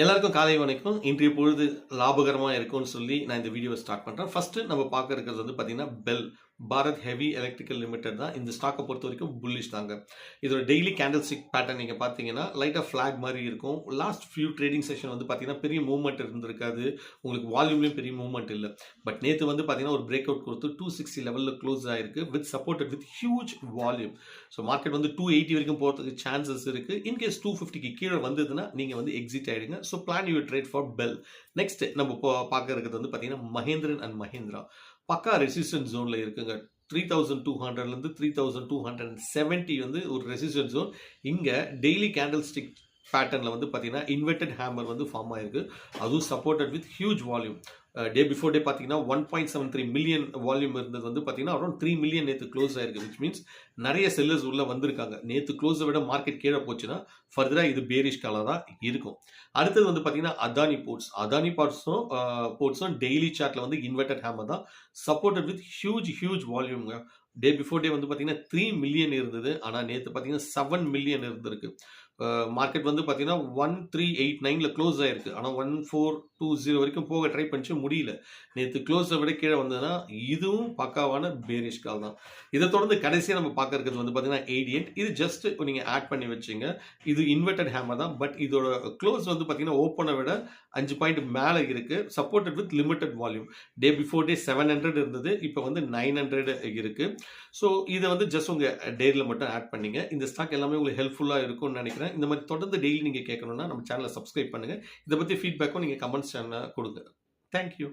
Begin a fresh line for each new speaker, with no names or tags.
எல்லாருக்கும் காலை வணக்கம். இன்றைய பொழுது லாபகரமா இருக்கும்னு சொல்லி நான் இந்த வீடியோவை ஸ்டார்ட் பண்றேன். ஃபர்ஸ்ட் நம்ம பார்க்க இருக்கிறது வந்து பார்த்தீங்கன்னா, bell Bharat heavy electrical limited தான். இந்த ஸ்டாக்கை பொறுத்த வரைக்கும் புல்லிஷ் தாங்க. இதோட டெய்லி கேண்டில் ஸ்டிக் பேட்டர்ன் நீங்க பார்த்தீங்கன்னா, லைட்டா ஃபிளாக் மாதிரி இருக்கும். லாஸ்ட் ஃபியூ ட்ரேடிங் செஷன் வந்து பார்த்தீங்கன்னா, பெரிய மூவ்மெண்ட் இருந்திருக்காது. உங்களுக்கு வால்யூம்லயும் பெரிய மூவ்மெண்ட் இல்ல. பட் நேத்து வந்து பார்த்தீங்கன்னா, ஒரு பிரேக் அவுட் கொடுத்து 260 லெவல்ல க்ளோஸ் ஆயிருக்கு. With supported with huge volume. So market வந்து 280 வரைக்கும் போறதுக்கு சான்சஸ் இருக்கு. இன்கேஸ் 250க்கு கீழே வந்ததுன்னா நீங்க வந்து எக்ஸிட் ஆயிடுங்க. So plan your trade for bell. Next நம்ம பார்க்க இருக்கிறது வந்து பார்த்தீங்கன்னா, மஹேந்திரன் அண்ட் மஹேந்திரா பக்கா ரெசிஸ்டன்ஸ் ஜோன்ல இருக்குங்க. 3200லேருந்து 3270 வந்து ஒரு ரெசிஸ்டன்ஸ் ஜோன். இங்க டெய்லி கேண்டில் ஸ்டிக் பேட்டர்னில் வந்து பார்த்தீங்கன்னா, இன்வெர்டட் ஹேமர் வந்து ஃபார்ம் ஆயிருக்கு. அதுவும் supported with huge volume. Day before டே பார்த்தீங்கன்னா 1.73 மில்லியன் வால்யூம் இருந்தது வந்து பார்த்தீங்கன்னா அரௌண்ட் 3 மில்லியன் நேற்று க்ளோஸ் ஆயிருக்கு. விச் மீன்ஸ் நிறைய செல்லர்ஸ் உள்ள வந்திருக்காங்க. நேற்று க்ளோஸை விட மார்க்கெட் கீழே போச்சுன்னா ஃபர்தராக இது பேரிஷ் காலாக தான் இருக்கும். அடுத்தது வந்து பார்த்தீங்கன்னா அதானி போர்ட்ஸும் டெய்லி சார்ட்ல வந்து இன்வெர்டட் ஹேமர் தான், சப்போர்ட்டட் வித் ஹியூஜ் வால்யூம்ங்க. டே பிஃபோர் டே வந்து பார்த்தீங்கன்னா 3 மில்லியன் இருந்தது. ஆனால் நேற்று பார்த்தீங்கன்னா 7 மில்லியன் இருந்திருக்கு. மார்க்கெட் வந்து பார்த்தீங்கன்னா 1389ல க்ளோஸ் ஆயிருக்கு. ஆனால் 1420 வரைக்கும் போக ட்ரை பண்ணிச்சு, முடியல. நேற்று க்ளோஸை விட கீழே வந்ததுன்னா இதுவும் பக்காவான பேரிஷ் கால் தான். இதை தொடர்ந்து கடைசியாக நம்ம பார்க்க இருக்கிறது வந்து பார்த்தீங்கன்னா 88. இது ஜஸ்ட் நீங்கள் ஆட் பண்ணி வச்சுங்க. இது இன்வெர்டட் ஹேமர் தான். பட் இதோட க்ளோஸ் வந்து பார்த்தீங்கன்னா ஓப்பனை விட 5 பாயிண்ட் மேலே இருக்கு. Supported with limited volume. Day before டே 700 இருந்தது. இப்போ வந்து 900 இருக்கு. ஸோ இதை வந்து ஜஸ்ட் உங்கள் டேரியில் மட்டும் ஆட் பண்ணிங்க. இந்த ஸ்டாக் எல்லாமே உங்களுக்கு ஹெல்ப்ஃபுல்லாக இருக்கும்னு நினைக்கிறேன். இந்த மாதிரி தொடர்ந்து டெய்லி நீங்கள் கேட்கணும்னா நம்ம சேனலை சப்ஸ்கிரைப் பண்ணுங்கள். இதை பற்றி ஃபீட்பேக்கும் நீங்கள் கமெண்ட்ஸ் சேனலில் கொடுங்க. தேங்க்யூ.